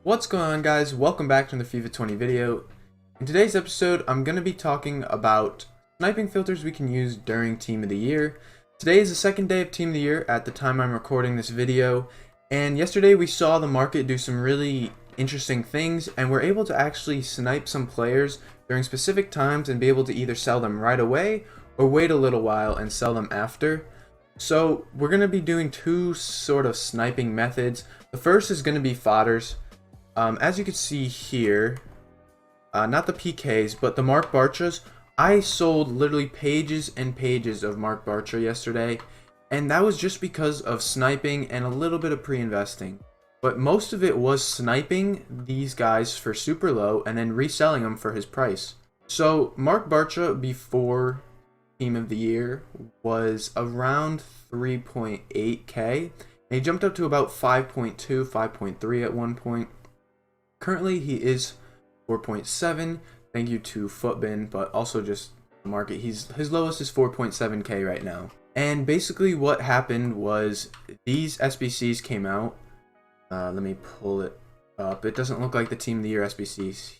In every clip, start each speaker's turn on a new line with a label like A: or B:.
A: What's going on, guys? Welcome back to the FIFA 20 video. In today's episode, I'm going to be talking about sniping filters we can use during Team of the Year. Today is the second day of Team of the Year at the time I'm recording this video, and yesterday we saw the market do some really interesting things, and we're able to actually snipe some players during specific times and be able to either sell them right away or wait a little while and sell them after. So we're going to be doing two sort of sniping methods. The first is going to be fodders. As you can see here, not the PKs, but the Mark Bartras, I sold literally pages and pages of Mark Bartra yesterday, and that was just because of sniping and a little bit of pre-investing. But most of it was sniping these guys for super low and then reselling them for his price. So Mark Bartra before Team of the Year was around 3.8k, and he jumped up to about 5.2, 5.3 at one point. Currently, he is 4.7, thank you to Flippin, but also just the market. His lowest is 4.7k right now. And basically what happened was these SBCs came out. Let me pull it up. It doesn't look like the Team of the Year SBCs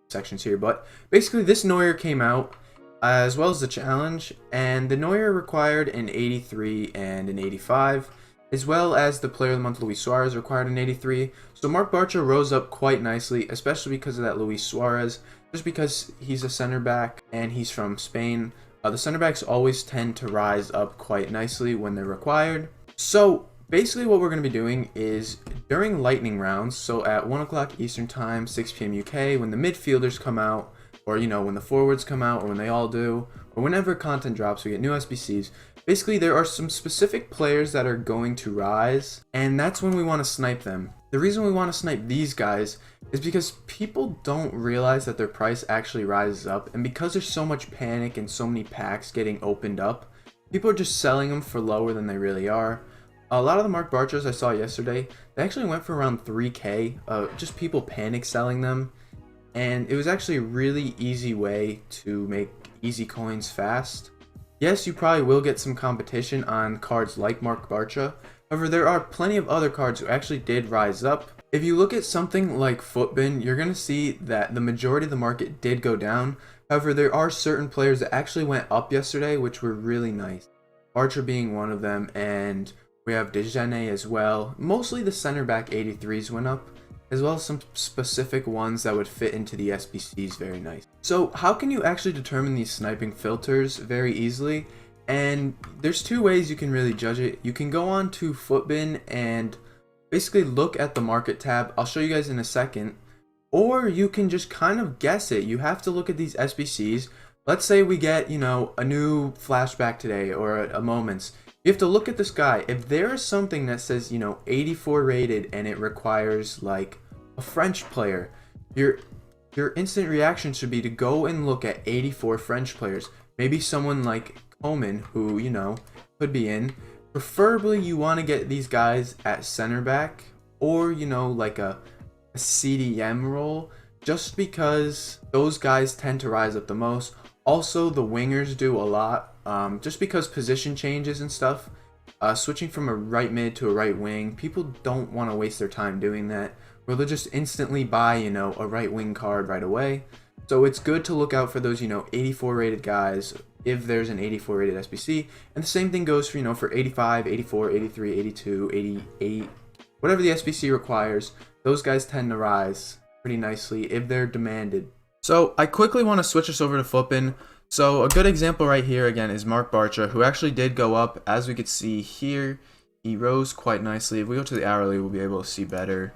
A: sections here, but basically this Neuer came out as well as the challenge, and the Neuer required an 83 and an 85. As well as the Player of the Month Luis Suarez required an 83. So Mark Bartra rose up quite nicely, especially because of that Luis Suarez, just because he's a center back and he's from Spain. The center backs always tend to rise up quite nicely when they're required. So basically what we're going to be doing is during lightning rounds, so at 1 o'clock Eastern Time, 6 p.m. UK, when the midfielders come out, or when the forwards come out, or when they all do, or whenever content drops, we get new SBCs. Basically, there are some specific players that are going to rise, and that's when we want to snipe them. The reason we want to snipe these guys is because people don't realize that their price actually rises up, and because there's so much panic and so many packs getting opened up, people are just selling them for lower than they really are. A lot of the Mark Bartras I saw yesterday, they actually went for around 3k, just people panic selling them, and it was actually a really easy way to make easy coins fast. Yes, you probably will get some competition on cards like Mark Bartra. However, there are plenty of other cards who actually did rise up. If you look at something like Flippin, you're going to see that the majority of the market did go down. However, there are certain players that actually went up yesterday, which were really nice. Bartra being one of them, and we have Dejene as well. Mostly the center back 83s went up, as well as some specific ones that would fit into the SBCs very nice. So how can you actually determine these sniping filters? Very easily, and there's two ways you can really judge it. You can go on to Flippin and basically look at the market tab. I'll show you guys in a second. Or you can just kind of guess it. You have to look at these SBCs. Let's say we get, a new flashback today or a moments. You have to look at this guy. If there is something that says, 84 rated and it requires like a French player, your instant reaction should be to go and look at 84 French players. Maybe someone like Coman, who, could be in. Preferably you want to get these guys at center back or, like a CDM role, just because those guys tend to rise up the most. Also, the wingers do a lot, just because position changes and stuff. Switching from a right mid to a right wing, people don't want to waste their time doing that, where they'll just instantly buy, a right wing card right away. So it's good to look out for those, 84 rated guys if there's an 84 rated SBC. And the same thing goes for, for 85, 84, 83, 82, 88, whatever the SBC requires. Those guys tend to rise pretty nicely if they're demanded. So I quickly want to switch us over to Flippin. So a good example right here again is Mark Bartra, who actually did go up. As we could see here, he rose quite nicely. If we go to the hourly, we'll be able to see better.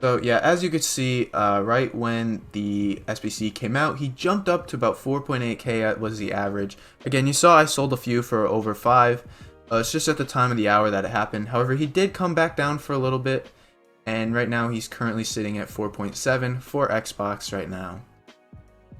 A: So yeah, as you could see, right when the SBC came out, he jumped up to about 4.8k was the average. Again, you saw I sold a few for over 5. It's just at the time of the hour that it happened. However, he did come back down for a little bit, and right now he's currently sitting at 4.7 for Xbox right now.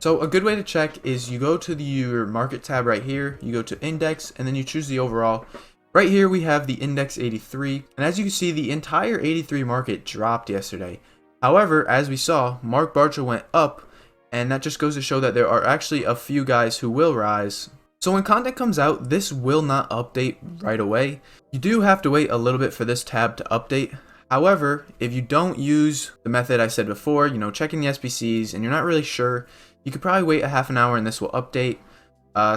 A: So a good way to check is you go to your market tab right here, you go to index, and then you choose the overall. Right here we have the index 83, and as you can see, the entire 83 market dropped yesterday. However, as we saw, Mark Bartra went up, and that just goes to show that there are actually a few guys who will rise. So when content comes out, this will not update right away. You do have to wait a little bit for this tab to update. However, if you don't use the method I said before, checking the SBCs, and you're not really sure, you could probably wait a half an hour and this will update.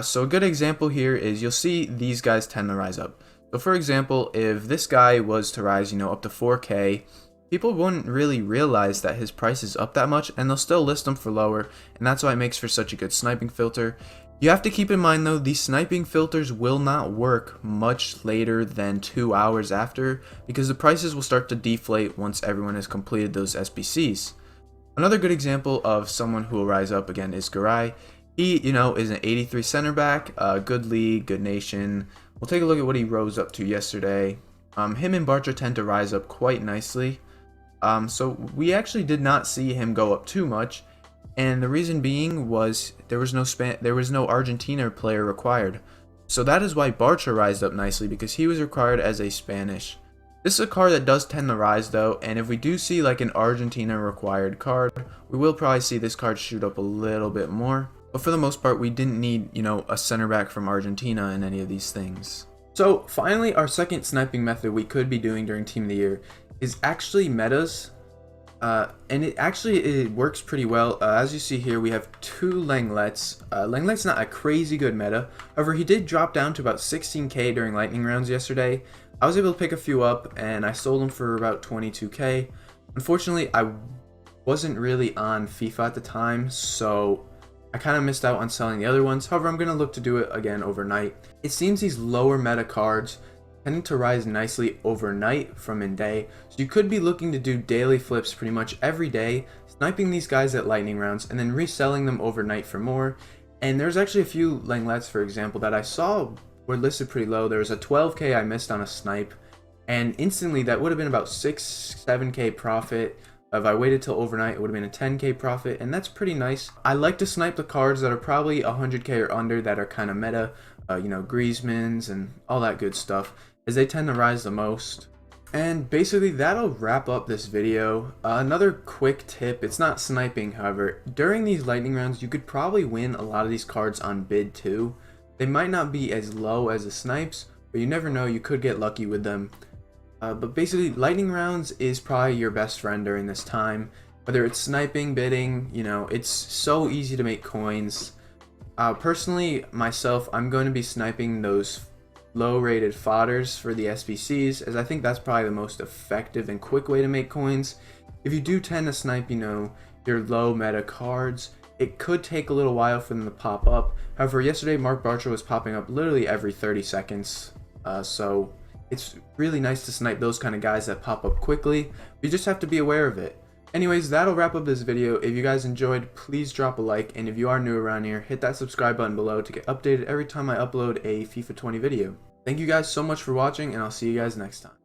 A: So a good example here is you'll see these guys tend to rise up. So for example, if this guy was to rise, up to 4K, people wouldn't really realize that his price is up that much, and they'll still list them for lower, and that's why it makes for such a good sniping filter. You have to keep in mind though, these sniping filters will not work much later than 2 hours after, because the prices will start to deflate once everyone has completed those SBCs. Another good example of someone who will rise up again is Garay. He, is an 83 center back, good league, good nation. We'll take a look at what he rose up to yesterday. Him and Bartra tend to rise up quite nicely. So we actually did not see him go up too much, and the reason being was there was no Argentina player required. So that is why Bartra rised up nicely, because he was required as a Spanish. This is a card that does tend to rise though, and if we do see like an Argentina required card, we will probably see this card shoot up a little bit more. But for the most part, we didn't need, a center back from Argentina in any of these things. So finally, our second sniping method we could be doing during Team of the Year is actually metas. And it works pretty well. As you see here, we have 2 Langlet's. Langlet's not a crazy good meta. However, he did drop down to about 16k during lightning rounds yesterday. I was able to pick a few up, and I sold them for about 22k. Unfortunately, I wasn't really on FIFA at the time, so I kind of missed out on selling the other ones. However, I'm going to look to do it again overnight. It seems these lower meta cards tending to rise nicely overnight from in day, so you could be looking to do daily flips pretty much every day, sniping these guys at lightning rounds and then reselling them overnight for more. And there's actually a few Langlets, for example, that I saw were listed pretty low. There was a 12k I missed on a snipe, and instantly that would have been about 7k profit. If I waited till overnight, it would have been a 10k profit, and that's pretty nice. I like to snipe the cards that are probably 100k or under, that are kind of meta, Griezmann's and all that good stuff, as they tend to rise the most. And basically that'll wrap up this video. Another quick tip, it's not sniping, however, during these lightning rounds you could probably win a lot of these cards on bid too. They might not be as low as the snipes, but you never know, you could get lucky with them. But basically lightning rounds is probably your best friend during this time. Whether it's sniping, bidding, it's so easy to make coins. Personally, myself, I'm going to be sniping those low rated fodders for the SBCs, as I think that's probably the most effective and quick way to make coins. If you do tend to snipe, your low meta cards, it could take a little while for them to pop up. However, yesterday Mark Bartra was popping up literally every 30 seconds. So it's really nice to snipe those kind of guys that pop up quickly. You just have to be aware of it. Anyways, that'll wrap up this video. If you guys enjoyed, please drop a like, and if you are new around here, hit that subscribe button below to get updated every time I upload a FIFA 20 video. Thank you guys so much for watching, and I'll see you guys next time.